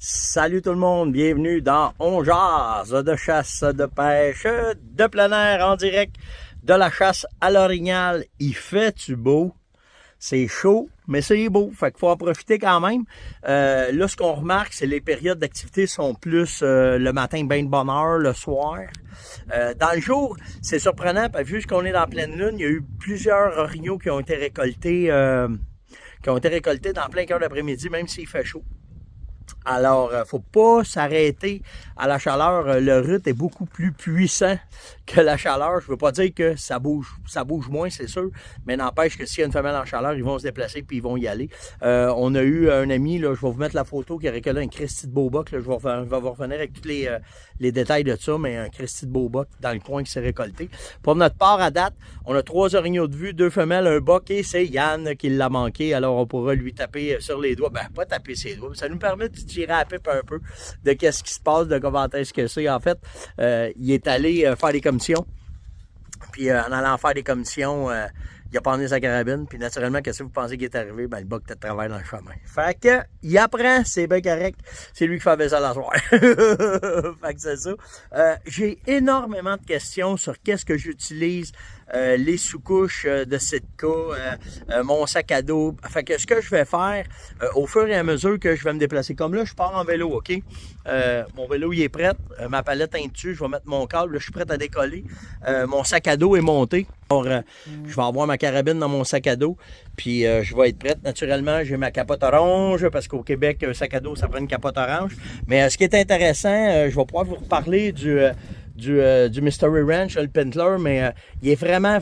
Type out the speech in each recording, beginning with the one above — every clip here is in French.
Salut tout le monde, bienvenue dans On Jase de chasse, de pêche, de plein air en direct de la chasse à l'Orignal. Il fait-tu beau? C'est chaud, mais c'est beau, fait qu'il faut en profiter quand même. Là, ce qu'on remarque, c'est que les périodes d'activité sont plus le matin, bien de bonne heure, le soir. Dans le jour, c'est surprenant, parce que vu qu'on est dans pleine lune, il y a eu plusieurs orignaux qui ont été récoltés dans plein cœur d'après-midi, même s'il fait chaud. Alors, faut pas s'arrêter à la chaleur. Le rut est beaucoup plus puissant que la chaleur. Je veux pas dire que ça bouge moins, c'est sûr, mais n'empêche que s'il y a une femelle en chaleur, ils vont se déplacer puis ils vont y aller. On a eu un ami, là, je vais vous mettre la photo, qui a récolté un Christy de Beauboc. Là, je vais vous revenir avec tous les détails de ça, mais un Christy de Beauboc dans le coin qui s'est récolté. Pour notre part, à date, on a 3 orignaux de vue, 2 femelles, un boc, et c'est Yann qui l'a manqué. Alors, on pourra lui taper sur les doigts. Ben, pas taper ses doigts, ça nous permet de tirer à la pipe un peu de qu'est-ce qui se passe, de comment est-ce que c'est. En fait, il est allé faire des commissions. Puis en allant faire des commissions, il a pendu sa carabine. Puis naturellement, qu'est-ce que vous pensez qu'il est arrivé? Ben, le bug était de travers dans le chemin. Fait que, il apprend, c'est bien correct. C'est lui qui fait ça la soirée. Fait que c'est ça. J'ai énormément de questions sur qu'est-ce que j'utilise. Les sous-couches de Sitka, mon sac à dos. Fait que ce que je vais faire, au fur et à mesure que je vais me déplacer, comme là, je pars en vélo, OK? Mon vélo, il est prêt. Ma palette est dessus. Je vais mettre mon câble. Là, je suis prêt à décoller. Mon sac à dos est monté. Alors, je vais avoir ma carabine dans mon sac à dos. Puis, je vais être prête. Naturellement, j'ai ma capote orange parce qu'au Québec, un sac à dos, ça prend une capote orange. Mais ce qui est intéressant, je vais pouvoir vous reparler du Mystery Ranch, le Pentler, mais il est vraiment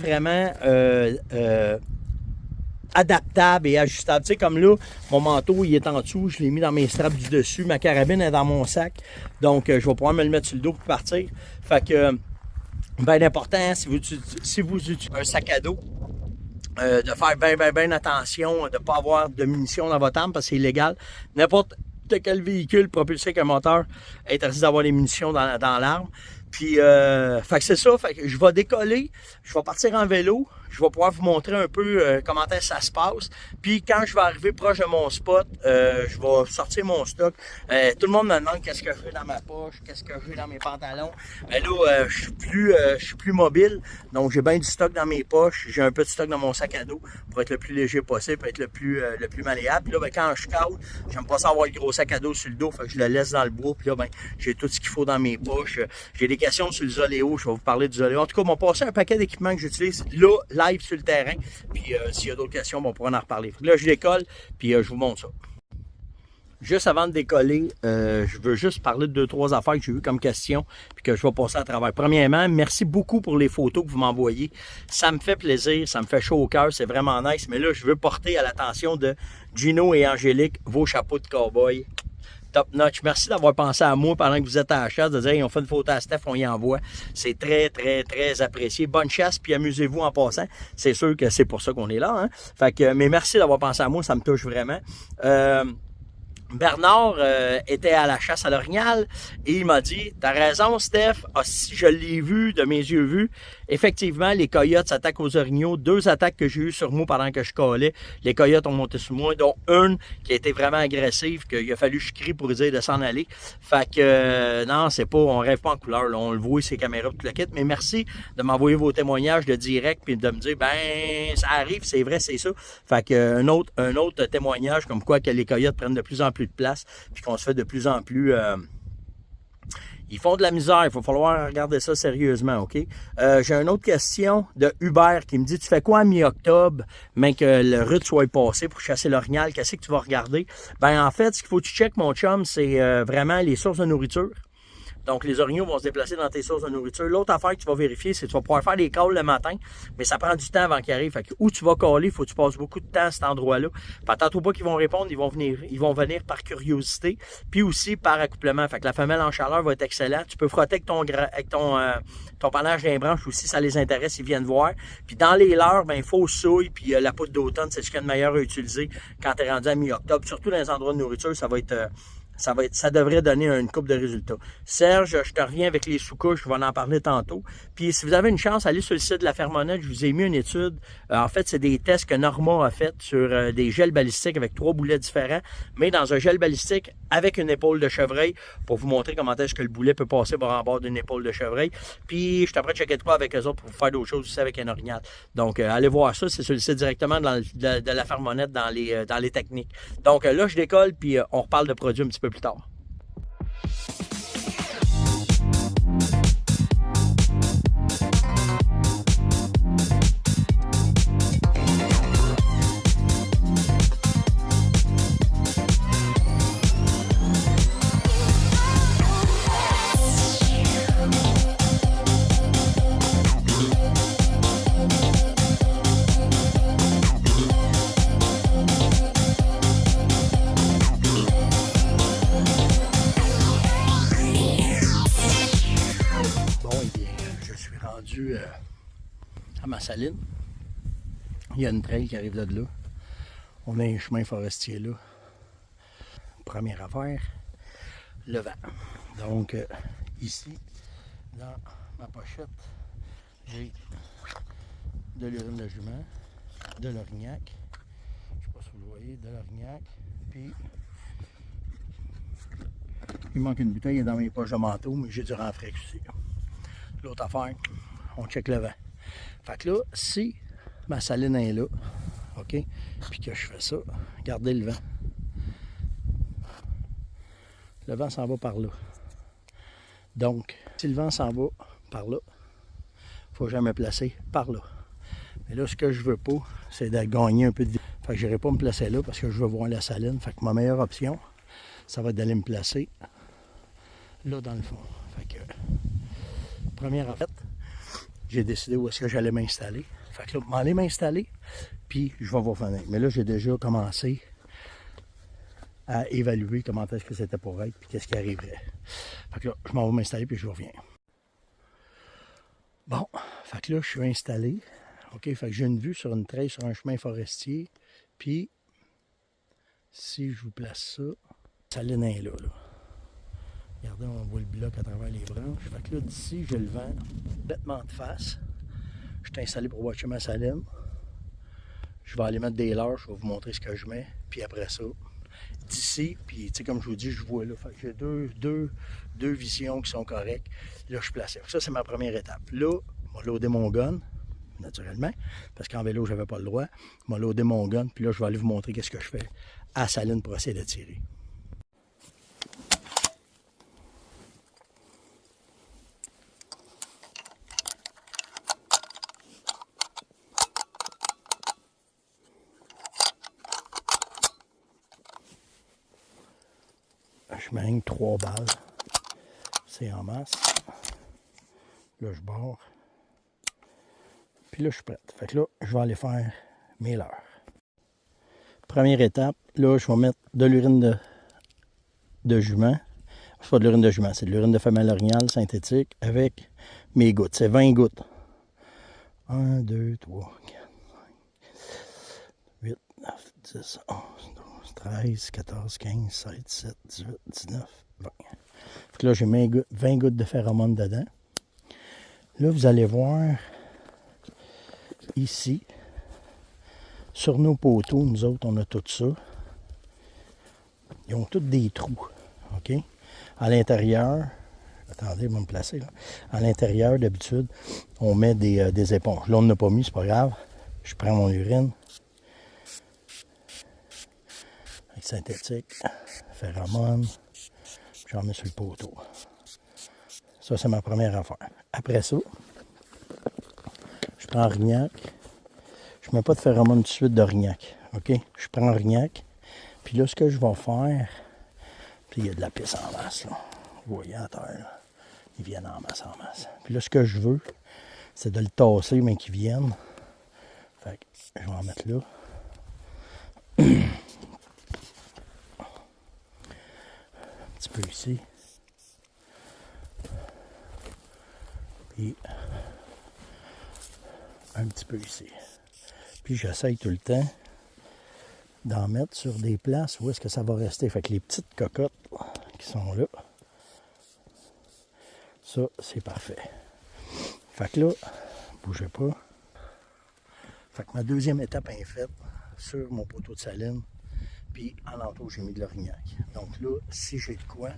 adaptable et ajustable. Tu sais, comme là, mon manteau, il est en dessous, je l'ai mis dans mes straps du dessus, ma carabine est dans mon sac, donc je vais pouvoir me le mettre sur le dos pour partir. Fait que, bien important, si vous utilisez un sac à dos, de faire bien attention, de ne pas avoir de munitions dans votre arme, parce que c'est illégal. N'importe quel véhicule propulsé avec un moteur est interdit d'avoir des munitions dans l'arme. Puis, fait que c'est ça, fait que je vais décoller, je vais partir en vélo, je vais pouvoir vous montrer un peu comment ça se passe. Puis quand je vais arriver proche de mon spot, je vais sortir mon stock. Tout le monde me demande qu'est-ce que j'ai dans ma poche, qu'est-ce que j'ai dans mes pantalons. Mais là, je suis plus mobile, donc j'ai bien du stock dans mes poches. J'ai un peu de stock dans mon sac à dos pour être le plus léger possible, pour être le plus malléable. Puis là, ben, quand je cale, j'aime pas ça avoir le gros sac à dos sur le dos, fait que je le laisse dans le bois. Puis là, ben, j'ai tout ce qu'il faut dans mes poches. J'ai des questions sur le Zoléo, je vais vous parler du Zoléo. En tout cas, on m'a passé un paquet d'équipements que j'utilise là, live sur le terrain. Puis s'il y a d'autres questions, on pourra en reparler. Là, je décolle, puis je vous montre ça. Juste avant de décoller, je veux juste parler de 2-3 affaires que j'ai eues comme question puis que je vais passer à travers. Premièrement, merci beaucoup pour les photos que vous m'envoyez. Ça me fait plaisir, ça me fait chaud au cœur, c'est vraiment nice. Mais là, je veux porter à l'attention de Gino et Angélique vos chapeaux de cow-boy. Top notch. Merci d'avoir pensé à moi pendant que vous êtes à la chasse, de dire ils ont fait une photo à Steph, on y envoie. C'est très apprécié. Bonne chasse, puis amusez-vous en passant. C'est sûr que c'est pour ça qu'on est là. Hein? Fait que, mais merci d'avoir pensé à moi, ça me touche vraiment. Bernard était à la chasse à l'Orignal et il m'a dit « T'as raison, Steph, si je l'ai vu de mes yeux vus, effectivement, les coyotes s'attaquent aux orignaux. 2 attaques que j'ai eues sur moi pendant que je collais. Les coyotes ont monté sur moi, dont une qui a été vraiment agressive, qu'il a fallu que je crie pour dire de s'en aller. Fait que non, c'est pas, on rêve pas en couleur, là, on le voit, ces caméras, tout le kit. Mais merci de m'envoyer vos témoignages de direct puis de me dire ben ça arrive, c'est vrai, c'est ça. Fait que un autre témoignage comme quoi que les coyotes prennent de plus en plus de place, puis qu'on se fait de plus en plus... ils font de la misère, il va falloir regarder ça sérieusement, OK? J'ai une autre question de Hubert qui me dit « Tu fais quoi à mi-octobre, mais que le rut soit passé pour chasser l'orignal? Qu'est-ce que tu vas regarder? » Ben en fait, ce qu'il faut que tu checkes, mon chum, c'est vraiment les sources de nourriture. Donc, les orignaux vont se déplacer dans tes sources de nourriture. L'autre affaire que tu vas vérifier, c'est que tu vas pouvoir faire des calls le matin, mais ça prend du temps avant qu'ils arrivent. Fait que où tu vas caller, il faut que tu passes beaucoup de temps à cet endroit-là. Attends-toi pas qu'ils vont répondre, ils vont venir par curiosité, puis aussi par accouplement. Fait que la femelle en chaleur va être excellente. Tu peux frotter avec ton panache d'un branche aussi, ça les intéresse, ils viennent voir. Puis dans les leurres, ben, il faut souille, puis la poudre d'automne, c'est ce qu'il y a de meilleur à utiliser quand tu es rendu à mi-octobre. Surtout dans les endroits de nourriture, ça va être ça devrait donner une coupe de résultats. Serge, je te reviens avec les sous-couches, je vais en parler tantôt. Puis si vous avez une chance, allez sur le site de la Fermonette, je vous ai mis une étude. En fait, c'est des tests que Norma a fait sur des gels balistiques avec 3 boulets différents, mais dans un gel balistique avec une épaule de chevreuil pour vous montrer comment est-ce que le boulet peut passer bord en bord d'une épaule de chevreuil. Puis je t'apprends de checker de quoi avec eux autres pour faire d'autres choses aussi avec un orignal. Donc allez voir ça, c'est sur le site directement de la Fermonette dans les techniques. Donc là, je décolle, puis on reparle de produits un petit peu plus tard. À ma saline. Il y a une trail qui arrive de là. On a un chemin forestier là. Première affaire, le vent. Donc, ici, dans ma pochette, j'ai de l'urine de jument, de l'orignac. Je ne sais pas si vous le voyez, de l'orignac. Puis, il manque une bouteille dans mes poches de manteau, mais j'ai du renfrex aussi. L'autre affaire, on check le vent. Fait que là, si ma saline est là, OK, puis que je fais ça, regardez le vent. Le vent s'en va par là. Donc, si le vent s'en va par là, il ne faut jamais placer par là. Mais là, ce que je veux pas, c'est de gagner un peu de vie. Fait que je n'irai pas me placer là parce que je veux voir la saline. Fait que ma meilleure option, ça va être d'aller me placer là dans le fond. Fait que, première en fait, j'ai décidé où est-ce que j'allais m'installer. Fait que là, je vais aller m'installer, puis je vais vous revenir. Mais là, j'ai déjà commencé à évaluer comment est-ce que c'était pour être, puis qu'est-ce qui arriverait. Fait que là, je m'en vais m'installer, puis je reviens. Bon, fait que là, je suis installé. OK, fait que j'ai une vue sur une trail, sur un chemin forestier. Puis, si je vous place ça, ça saline est là. Regardez, on voit le bloc à travers les branches. Fait que là, d'ici, j'ai le vent complètement de face. Je suis installé pour watcher ma saline. Je vais aller mettre des leurres, je vais vous montrer ce que je mets. Puis après ça, d'ici, puis tu sais, comme je vous dis, je vois là. Fait que j'ai deux visions qui sont correctes. Là, je suis placé. Ça, c'est ma première étape. Là, je vais loader mon gun, naturellement, parce qu'en vélo, je n'avais pas le droit. Je vais loader mon gun, puis là, je vais aller vous montrer qu'est-ce que je fais à saline pour essayer de tirer. Je mène 3 balles. C'est en masse. Là, je barre. Puis là, je suis prête. Fait que là, je vais aller faire mes leurres. Première étape, là, je vais mettre de l'urine de jument. C'est pas de l'urine de jument, c'est de l'urine de femelle orignale synthétique avec mes gouttes. C'est 20 gouttes. 1, 2, 3, 4, 5, 8, 9, 10, 11, 12, 13, 14, 15, 16, 17, 18, 19, 20. Fait que là, j'ai 20 gouttes de phéromone dedans. Là, vous allez voir ici, sur nos poteaux, nous autres, on a tout ça. Ils ont tous des trous, OK? À l'intérieur, attendez, je vais me placer là. À l'intérieur, d'habitude, on met des éponges. Là, on n'a pas mis, c'est pas grave. Je prends mon urine. Avec synthétique, phéromone. J'en mets sur le poteau. Ça, c'est ma première affaire. Après ça, je prends Orignac. Je ne mets pas de phéromone tout de suite d'Orignac. OK? Je prends Orignac. Puis là, ce que je vais faire, puis il y a de la pisse en masse, là. Vous voyez à terre, là. Ils viennent en masse, en masse. Puis là, ce que je veux, c'est de le tasser, mais qu'ils viennent. Fait que je vais en mettre là. Un petit peu ici. Puis un petit peu ici. Puis j'essaye tout le temps d'en mettre sur des places où est-ce que ça va rester. Fait que les petites cocottes qui sont là, ça, c'est parfait. Fait que là, bougez pas. Fait que ma deuxième étape est faite sur mon poteau de saline. Puis en entour, j'ai mis de l'orignac. Donc là, si j'ai de quoi,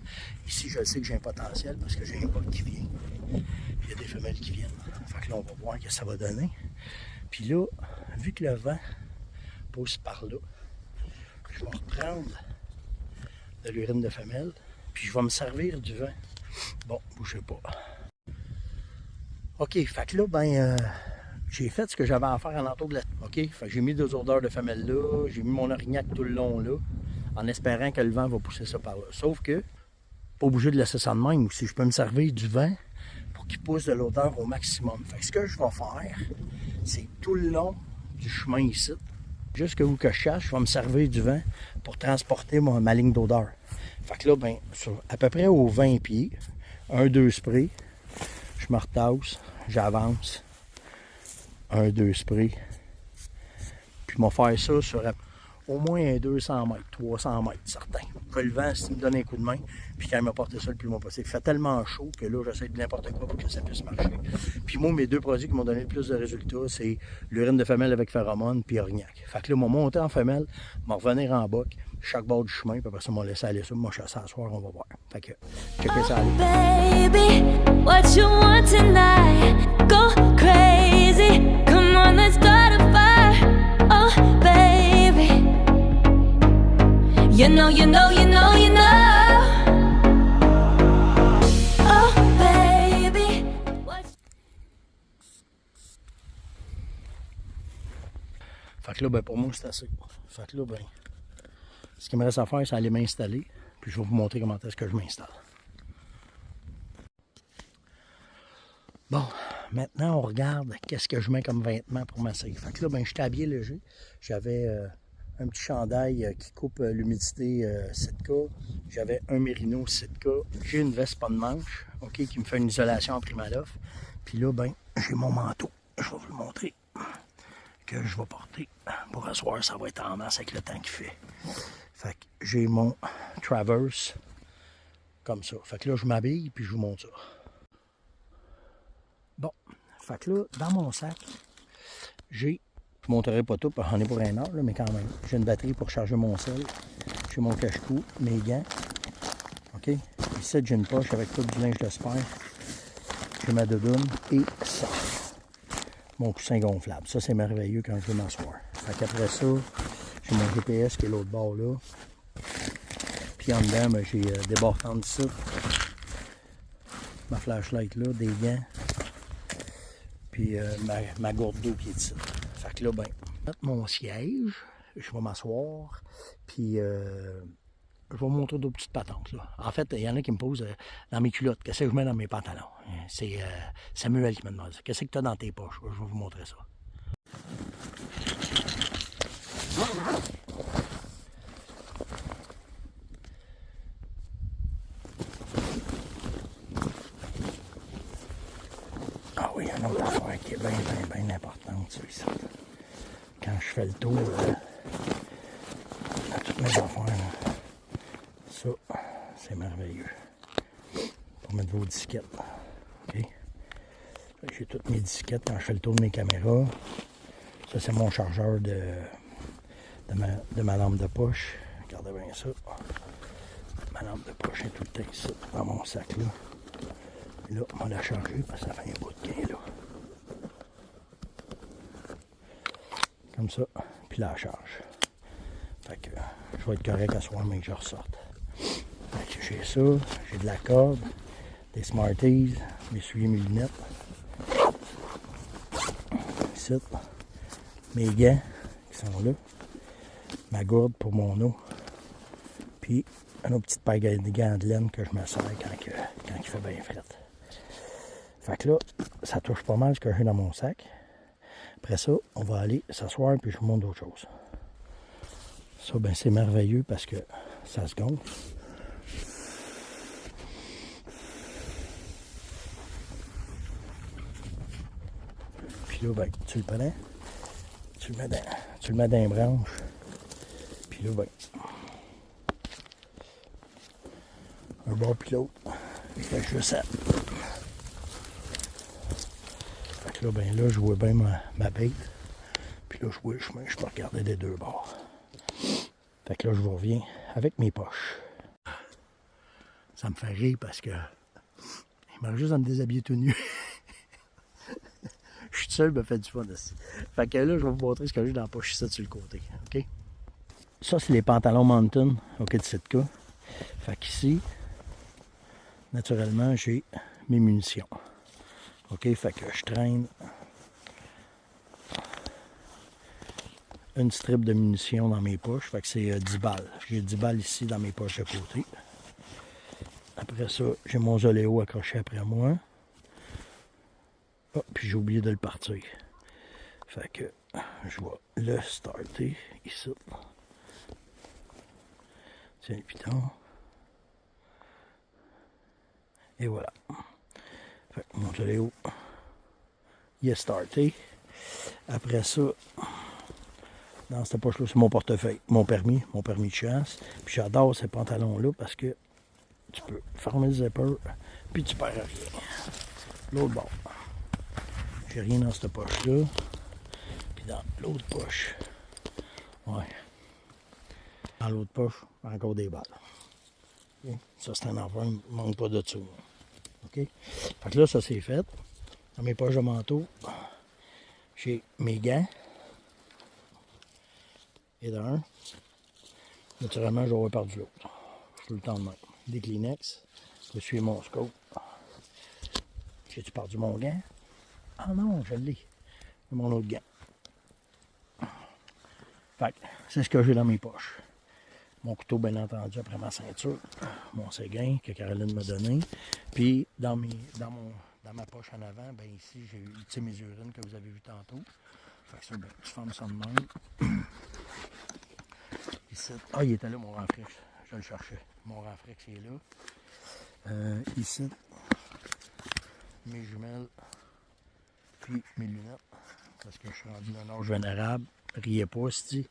ici, je sais que j'ai un potentiel parce que j'ai un bol qui vient. Il y a des femelles qui viennent. Fait que là, on va voir ce que ça va donner. Puis là, vu que le vent pousse par là, je vais reprendre de l'urine de femelle, puis je vais me servir du vent. Bon, bougez pas. OK, fait que là, j'ai fait ce que j'avais à faire en entour de la... OK, fait que j'ai mis 2 odeurs de femelle là, j'ai mis mon orignac tout le long là, en espérant que le vent va pousser ça par là. Sauf que, pas obligé de laisser ça de même, si je peux me servir du vent pour qu'il pousse de l'odeur au maximum. Fait que ce que je vais faire, c'est tout le long du chemin ici, jusqu'à où que je cherche, je vais me servir du vent pour transporter ma ligne d'odeur. Fait que là, sur à peu près aux 20 pieds, 1-2 sprays, je me retasse, j'avance, 1-2 sprays, puis je vais faire ça sur au moins 200 mètres, 300 mètres, certain. Que le vent, s'il me donne un coup de main, puis quand il m'a porté ça le plus loin possible. Il fait tellement chaud que là, j'essaie de n'importe quoi pour que ça puisse marcher. Puis moi, mes 2 produits qui m'ont donné le plus de résultats, c'est l'urine de femelle avec phéromone puis orignac. Fait que là, je vais monter en femelle, je vais revenir en boc, chaque bord du chemin, puis après ça, je vais laisser aller ça. Moi, je suis à soir, on va voir. Fait que, checker ça aller. Baby, what you want tonight? Go crazy, come on, let's start a fire. Oh, baby, you know, you know, you know, you know. Oh, baby, what... Fait que là, pour moi, c'est assez. Fait que là, ce qu'il me reste à faire, c'est aller m'installer, puis je vais vous montrer comment est-ce que je m'installe. Bon, maintenant, on regarde qu'est-ce que je mets comme vêtements pour m'asseoir. Fait que là, je suis habillé léger. J'avais un petit chandail qui coupe l'humidité Sitka. J'avais un mérino Sitka. J'ai une veste pas de manche, OK, qui me fait une isolation en Primaloft. Puis là, j'ai mon manteau. Je vais vous le montrer. Que je vais porter. Pour asseoir, ça va être en masse avec le temps qu'il fait. Fait que j'ai mon Traverse comme ça. Fait que là, je m'habille puis je vous montre ça. Bon, fait que là, dans mon sac, je ne montrerai pas tout, parce qu'on est pour 1 heure, là, mais quand même. J'ai une batterie pour charger mon sel. J'ai mon cache-cou, mes gants. OK? Ici, j'ai une poche avec tout du linge de sport. J'ai ma doudoune et ça. Mon coussin gonflable. Ça, c'est merveilleux quand je veux m'asseoir. Fait qu'après ça, j'ai mon GPS qui est l'autre bord là. Puis en dedans, j'ai des barres d'ici. Ma flashlight là, des gants. Puis ma gourde d'eau qui est ici. Fait que là, mettre mon siège, je vais m'asseoir, puis je vais montrer d'autres petites patentes, là. En fait, il y en a qui me posent dans mes culottes, qu'est-ce que je mets dans mes pantalons? C'est Samuel qui me demande ça. Qu'est-ce que tu as dans tes poches? Je vais vous montrer ça. Ah oui, il y a une autre affaire qui est bien importante, ça, ici. Quand je fais le tour de toutes mes affaires, là, ça, c'est merveilleux. Pour mettre vos disquettes. OK? J'ai toutes mes disquettes quand je fais le tour de mes caméras. Ça, c'est mon chargeur de ma lampe de poche. Regardez bien ça. Ma lampe de poche est tout le temps ici, dans mon sac là. Et là, on va la charger parce que ça fait un bout de gain là. Comme ça, puis la charge. Fait que je vais être correct à soir, mais que je ressorte. Fait que j'ai ça, j'ai de la corde, des Smarties, m'essuyer mes lunettes. Ici, mes gants qui sont là, ma gourde pour mon eau, puis une autre petite paire de gants de laine que je me sers quand il fait bien fret. Fait que là, ça touche pas mal ce que j'ai dans mon sac. Après ça, on va aller s'asseoir puis je vous montre d'autres choses. Ça, c'est merveilleux parce que ça se gonfle. Puis là, tu le prends, tu le mets dans les branches, Puis là, ben, un bord puis l'autre. Fait que je fais ça. Fait que là, ben là, je vois bien ma bête. Puis là, je vois le chemin, je peux regarder des deux bords. Fait que là, je vous reviens avec mes poches. Ça me fait rire parce que il m'arrive juste à me déshabiller tout nu. Je suis seul, me fait du fun aussi. Fait que là, je vais vous montrer ce que j'ai dans la poche ici sur le côté. OK? Ça, c'est les pantalons Mountain au kit Sitka. Fait qu'ici, naturellement, j'ai mes munitions. OK? Fait que je traîne une strip de munitions dans mes poches. Fait que c'est 10 balles. J'ai 10 balles ici dans mes poches de côté. Après ça, j'ai mon Zoléo accroché après moi. Oh, puis j'ai oublié de le partir. Fait que je vais le starter ici. Tiens le piton. Et voilà. Fait que mon Zoléo, il est starté. Après ça, dans cette poche-là, c'est mon portefeuille, mon permis de chasse. Puis j'adore ces pantalons-là parce que tu peux fermer le zipper, puis tu perds rien. L'autre bord. J'ai rien dans cette poche-là. Puis dans l'autre poche, ouais. Dans l'autre poche, encore des balles. Okay. Ça, c'est un enfant, il ne manque pas de dessous. OK? Fait que là, ça c'est fait. Dans mes poches de manteau, j'ai mes gants. Et d'un. Naturellement, je vais avoir par-dessus l'autre. Je tout le temps de même. Des Kleenex. Je suis mon scope. J'ai-tu perdu mon gant? Ah non, je l'ai. C'est mon autre gant. Fait que c'est ce que j'ai dans mes poches. Mon couteau, bien entendu, après ma ceinture. Mon séguin que Caroline m'a donné. Puis dans ma poche en avant, ben ici, j'ai eu mes urines que vous avez vu tantôt. Fait que ça, ben, tu fermes ça de même. Ici. Ah, il était là, mon renfrex. Je le cherchais. Mon renfrex est là. Ici, mes jumelles, puis mes lunettes. Parce que je suis rendu d'un âge vénérable. Riez pas, c'ti.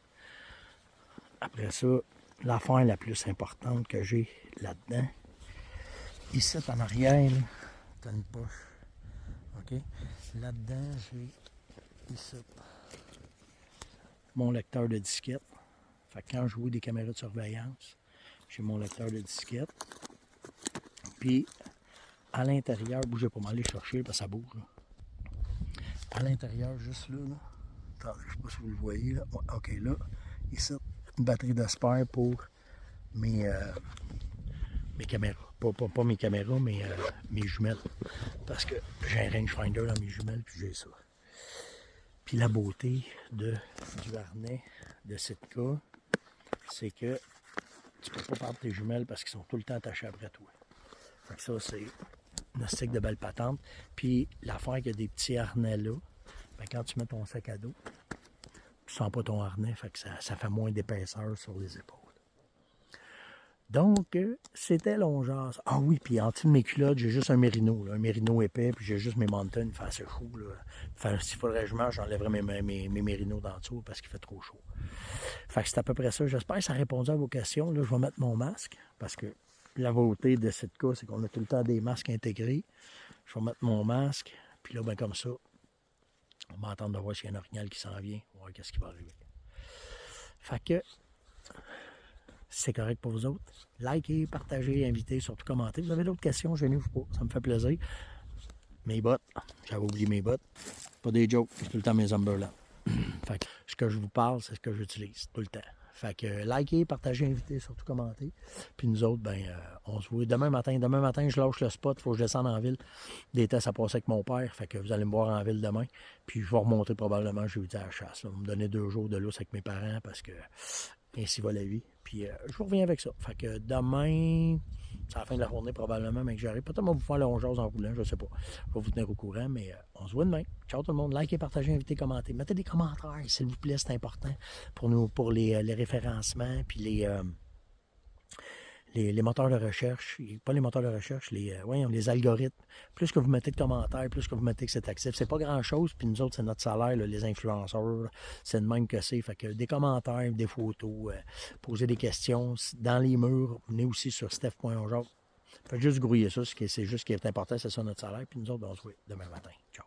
Après ça, l'affaire la plus importante que j'ai là-dedans, ici, en arrière, t'as une poche. OK? Là-dedans, j'ai ici mon lecteur de disquette. Fait que quand je joue des caméras de surveillance, j'ai mon lecteur de disquette. Puis, à l'intérieur, bougez pas mal, aller chercher parce que ça bouge. Là. À l'intérieur, juste là, attendez, je sais pas si vous le voyez, là. Ouais, OK, là, ici, une batterie de spare pour mes caméras. Pas mes caméras, mais mes jumelles. Parce que j'ai un rangefinder dans mes jumelles, puis j'ai ça. Puis la beauté du harnais de Sitka, c'est que tu peux pas perdre tes jumelles parce qu'ils sont tout le temps attachés après toi. Fait que ça, c'est une stick de belle patente. Puis l'affaire qu'il y a des petits harnais là, ben quand tu mets ton sac à dos, tu sens pas ton harnais, fait que ça fait moins d'épaisseur sur les épaules. Donc, c'était l'ongeance. Ah oui, puis en dessous de mes culottes, j'ai juste un mérino, là, un mérino épais, puis j'ai juste mes mountains, il fait assez chaud. S'il faudrait que je mange, j'enlèverais mes mérinos d'en dessous parce qu'il fait trop chaud. Fait que c'est à peu près ça. J'espère que ça a répondu à vos questions. Là, je vais mettre mon masque, parce que la beauté de cette cas, c'est qu'on a tout le temps des masques intégrés. Je vais mettre mon masque, puis là, ben comme ça, on va attendre de voir s'il y a un orignal qui s'en vient, on va voir qu'est-ce qui va arriver. Fait que, c'est correct pour vous autres. Likez, partagez, invitez, surtout commentez. Vous avez d'autres questions, gênez-vous pas, ça me fait plaisir. Mes bottes, j'avais oublié mes bottes. Pas des jokes, c'est tout le temps mes Umberland. Fait que ce que je vous parle, c'est ce que j'utilise tout le temps. Fait que likez, partagez, invitez, surtout commentez. Puis nous autres, ben, on se voit demain matin. Demain matin, je lâche le spot, il faut que je descende en ville. Des tests à passer avec mon père. Fait que vous allez me voir en ville demain. Puis je vais remonter probablement jeudi à la chasse. Là. Vous me donnez 2 jours de lousse avec mes parents parce que ainsi va la vie. Puis je vous reviens avec ça. Fait que demain, c'est la fin de la journée probablement, mais que j'arrive. Peut-être moi vous faire le 11 en roulant, je sais pas. Je vais vous tenir au courant, mais on se voit demain. Ciao tout le monde. Likez, partagez, invitez, commentez. Mettez des commentaires, s'il vous plaît, c'est important pour nous, pour les référencements, puis les moteurs de recherche, pas les moteurs de recherche, les algorithmes. Plus que vous mettez de commentaires, plus que vous mettez que c'est actif. C'est pas grand-chose, puis nous autres, c'est notre salaire, là, les influenceurs, là, c'est de même que c'est. Fait que des commentaires, des photos, poser des questions dans les murs. Venez aussi sur steph.onjaz. Faites juste grouiller ça, c'est juste ce qui est important, c'est ça notre salaire. Puis nous autres, on se voit demain matin. Ciao.